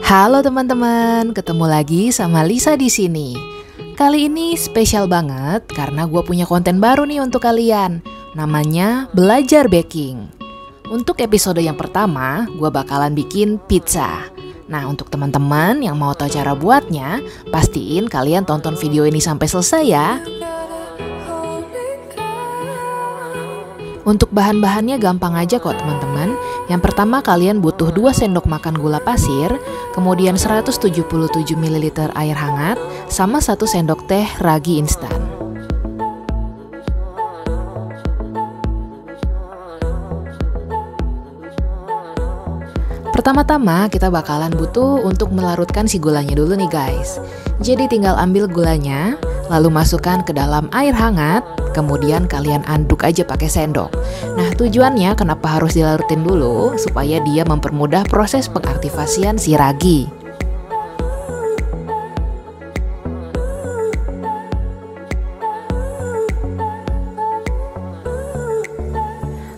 Halo teman-teman, ketemu lagi sama Lisa di sini. Kali ini spesial banget karena gue punya konten baru nih untuk kalian. Namanya Belajar Baking. Untuk episode yang pertama, gue bakalan bikin pizza. Nah, untuk teman-teman yang mau tahu cara buatnya, pastiin kalian tonton video ini sampai selesai ya. Untuk bahan-bahannya gampang aja kok teman-teman. Yang pertama kalian butuh 2 sendok makan gula pasir, kemudian 177 ml air hangat, sama 1 sendok teh ragi instan. Pertama-tama kita bakalan butuh untuk melarutkan si gulanya dulu nih guys. Jadi tinggal ambil gulanya, lalu masukkan ke dalam air hangat, kemudian kalian aduk aja pakai sendok. Nah, tujuannya kenapa harus dilarutin dulu? Supaya dia mempermudah proses pengaktifasian si ragi.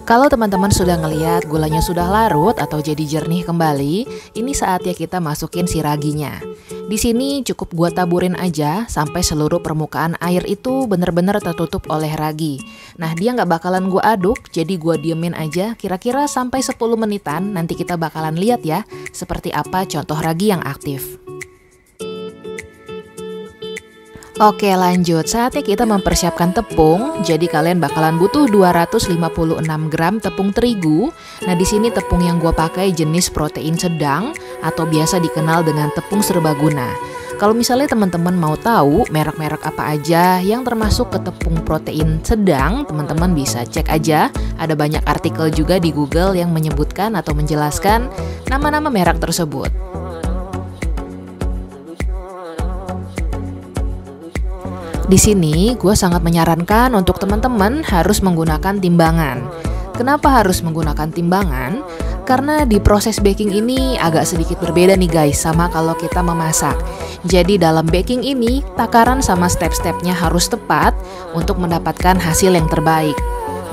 Kalau teman-teman sudah ngelihat gulanya sudah larut atau jadi jernih kembali, ini saatnya kita masukin si raginya. Di sini cukup gua taburin aja sampai seluruh permukaan air itu benar-benar tertutup oleh ragi. Nah, dia nggak bakalan gua aduk, jadi gua diemin aja kira-kira sampai 10 menitan. Nanti kita bakalan lihat ya, seperti apa contoh ragi yang aktif. Oke, lanjut. Saatnya kita mempersiapkan tepung. Jadi kalian bakalan butuh 256 gram tepung terigu. Nah, di sini tepung yang gue pakai jenis protein sedang atau biasa dikenal dengan tepung serbaguna. Kalau misalnya teman-teman mau tahu merek-merek apa aja yang termasuk ke tepung protein sedang, teman-teman bisa cek aja. Ada banyak artikel juga di Google yang menyebutkan atau menjelaskan nama-nama merek tersebut. Di sini gue sangat menyarankan untuk teman-teman harus menggunakan timbangan. Kenapa harus menggunakan timbangan? Karena di proses baking ini agak sedikit berbeda nih guys sama kalau kita memasak. Jadi dalam baking ini takaran sama step-stepnya harus tepat untuk mendapatkan hasil yang terbaik.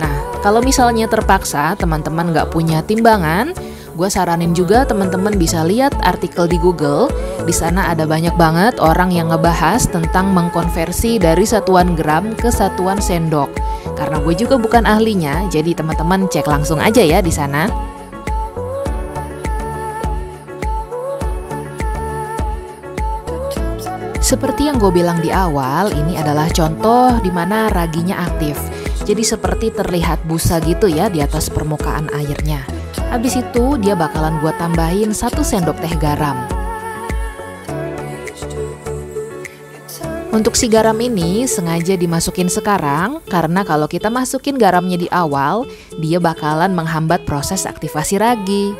Nah, kalau misalnya terpaksa teman-teman gak punya timbangan, gue saranin juga teman-teman bisa lihat artikel di Google. Di sana ada banyak banget orang yang ngebahas tentang mengkonversi dari satuan gram ke satuan sendok. Karena gue juga bukan ahlinya, jadi teman-teman cek langsung aja ya di sana. Seperti yang gue bilang di awal, ini adalah contoh di mana raginya aktif. Jadi seperti terlihat busa gitu ya di atas permukaan airnya. Habis itu dia bakalan gue tambahin 1 sendok teh garam. Untuk si garam ini sengaja dimasukin sekarang karena kalau kita masukin garamnya di awal, dia bakalan menghambat proses aktivasi ragi.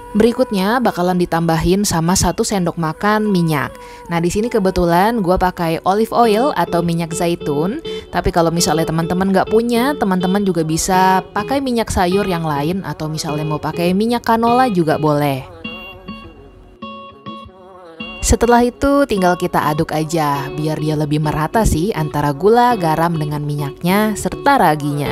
Berikutnya bakalan ditambahin sama 1 sendok makan minyak. Nah, di sini kebetulan gue pakai olive oil atau minyak zaitun. Tapi kalau misalnya teman-teman nggak punya, teman-teman juga bisa pakai minyak sayur yang lain atau misalnya mau pakai minyak canola juga boleh. Setelah itu tinggal kita aduk aja biar dia lebih merata sih antara gula, garam dengan minyaknya serta raginya.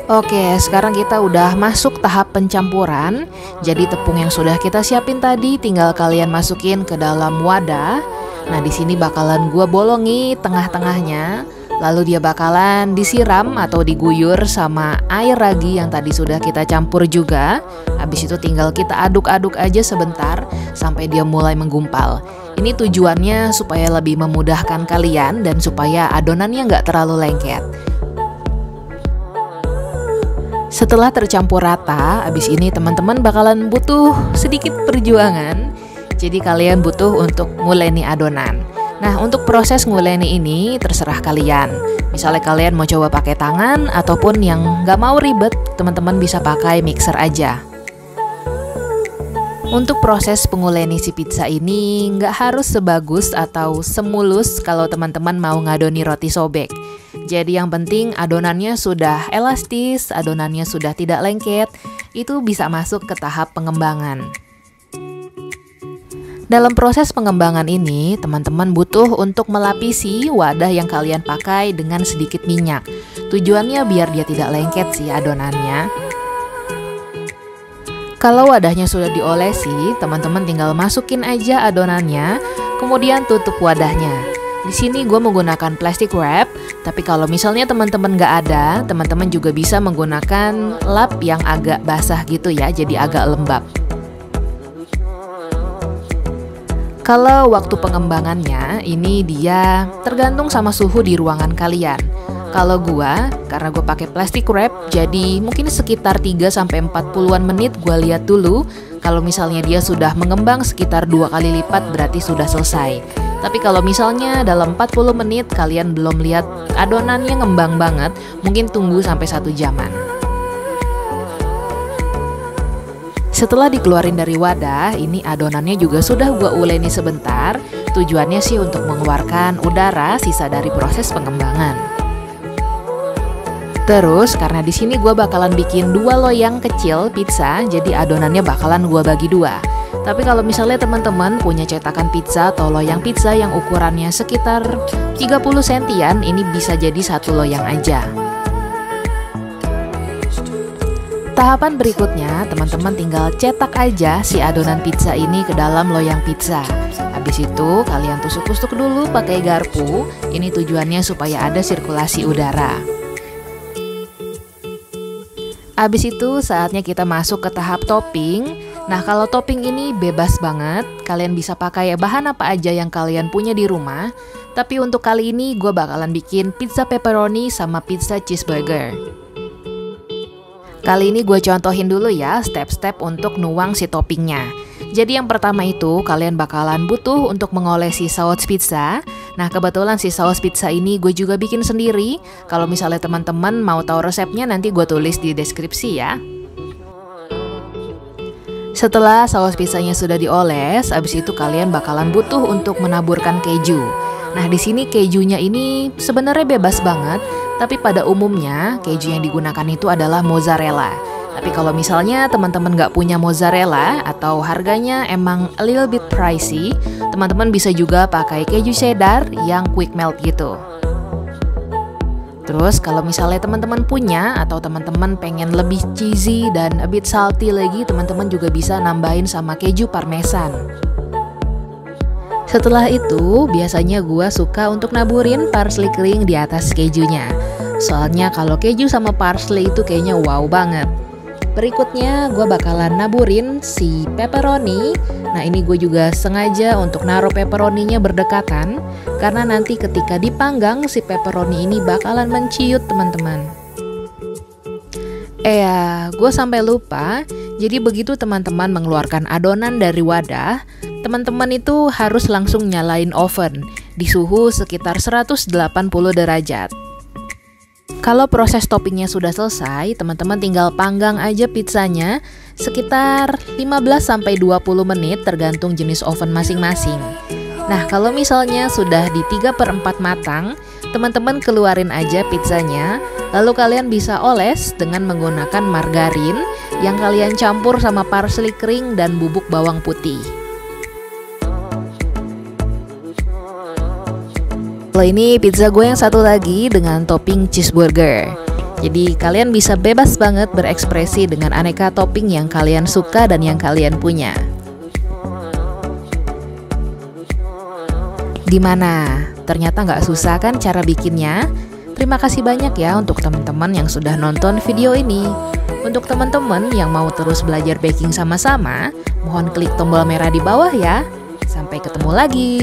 Oke, sekarang kita udah masuk tahap pencampuran. Jadi tepung yang sudah kita siapin tadi tinggal kalian masukin ke dalam wadah. Nah, di sini bakalan gua bolongi tengah-tengahnya. Lalu dia bakalan disiram atau diguyur sama air ragi yang tadi sudah kita campur juga. Habis itu tinggal kita aduk-aduk aja sebentar sampai dia mulai menggumpal. Ini tujuannya supaya lebih memudahkan kalian dan supaya adonannya nggak terlalu lengket. Setelah tercampur rata, abis ini teman-teman bakalan butuh sedikit perjuangan. Jadi kalian butuh untuk nguleni adonan. Nah, untuk proses nguleni ini terserah kalian. Misalnya kalian mau coba pakai tangan ataupun yang nggak mau ribet, teman-teman bisa pakai mixer aja. Untuk proses penguleni si pizza ini nggak harus sebagus atau semulus kalau teman-teman mau ngadoni roti sobek. Jadi yang penting adonannya sudah elastis, adonannya sudah tidak lengket, itu bisa masuk ke tahap pengembangan. Dalam proses pengembangan ini, teman-teman butuh untuk melapisi wadah yang kalian pakai dengan sedikit minyak. Tujuannya biar dia tidak lengket sih adonannya. Kalau wadahnya sudah diolesi, teman-teman tinggal masukin aja adonannya, kemudian tutup wadahnya. Di sini gue menggunakan plastic wrap, tapi kalau misalnya teman-teman nggak ada, teman-teman juga bisa menggunakan lap yang agak basah gitu ya, jadi agak lembab. Kalau waktu pengembangannya, ini dia tergantung sama suhu di ruangan kalian. Kalau karena gue pakai plastic wrap, jadi mungkin sekitar 3-40 menit gue lihat dulu. Kalau misalnya dia sudah mengembang sekitar 2 kali lipat, berarti sudah selesai. Tapi kalau misalnya dalam 40 menit kalian belum lihat adonannya ngembang banget, mungkin tunggu sampai 1 jaman. Setelah dikeluarin dari wadah, ini adonannya juga sudah gue uleni sebentar. Tujuannya sih untuk mengeluarkan udara sisa dari proses pengembangan. Terus karena di sini gue bakalan bikin 2 loyang kecil pizza, jadi adonannya bakalan gue bagi 2. Tapi kalau misalnya teman-teman punya cetakan pizza atau loyang pizza yang ukurannya sekitar 30 sentian, ini bisa jadi 1 loyang aja. Tahapan berikutnya, teman-teman tinggal cetak aja si adonan pizza ini ke dalam loyang pizza. Habis itu kalian tusuk-tusuk dulu pakai garpu. Ini tujuannya supaya ada sirkulasi udara. Habis itu saatnya kita masuk ke tahap topping. Nah, kalau topping ini bebas banget. Kalian bisa pakai bahan apa aja yang kalian punya di rumah. Tapi untuk kali ini gue bakalan bikin pizza pepperoni sama pizza cheeseburger. Kali ini gue contohin dulu ya step-step untuk nuang si toppingnya. Jadi yang pertama itu kalian bakalan butuh untuk mengolesi saus pizza. Nah kebetulan si saus pizza ini gue juga bikin sendiri. Kalau misalnya teman-teman mau tahu resepnya nanti gue tulis di deskripsi ya. Setelah saus pizzanya sudah dioles, abis itu kalian bakalan butuh untuk menaburkan keju. Nah di sini kejunya ini sebenarnya bebas banget. Tapi pada umumnya keju yang digunakan itu adalah mozzarella. Tapi kalau misalnya teman-teman nggak punya mozzarella atau harganya emang a little bit pricey, teman-teman bisa juga pakai keju cheddar yang quick melt gitu. Terus kalau misalnya teman-teman punya atau teman-teman pengen lebih cheesy dan a bit salty lagi, teman-teman juga bisa nambahin sama keju parmesan. Setelah itu, biasanya gue suka untuk naburin parsley kering di atas kejunya. Soalnya kalau keju sama parsley itu kayaknya wow banget. Berikutnya gue bakalan naburin si pepperoni. Nah ini gue juga sengaja untuk naruh pepperoninya berdekatan, karena nanti ketika dipanggang si pepperoni ini bakalan menciut teman-teman. Gue sampai lupa. Jadi begitu teman-teman mengeluarkan adonan dari wadah, teman-teman itu harus langsung nyalain oven di suhu sekitar 180 derajat. Kalau proses toppingnya sudah selesai, teman-teman tinggal panggang aja pizzanya sekitar 15-20 menit tergantung jenis oven masing-masing. Nah kalau misalnya sudah di 3/4 matang, teman-teman keluarin aja pizzanya. Lalu kalian bisa oles dengan menggunakan margarin yang kalian campur sama parsley kering dan bubuk bawang putih. Kalau ini pizza gue yang satu lagi dengan topping cheeseburger. Jadi kalian bisa bebas banget berekspresi dengan aneka topping yang kalian suka dan yang kalian punya. Gimana? Ternyata nggak susah kan cara bikinnya? Terima kasih banyak ya untuk teman-teman yang sudah nonton video ini. Untuk teman-teman yang mau terus belajar baking sama-sama, mohon klik tombol merah di bawah ya. Sampai ketemu lagi.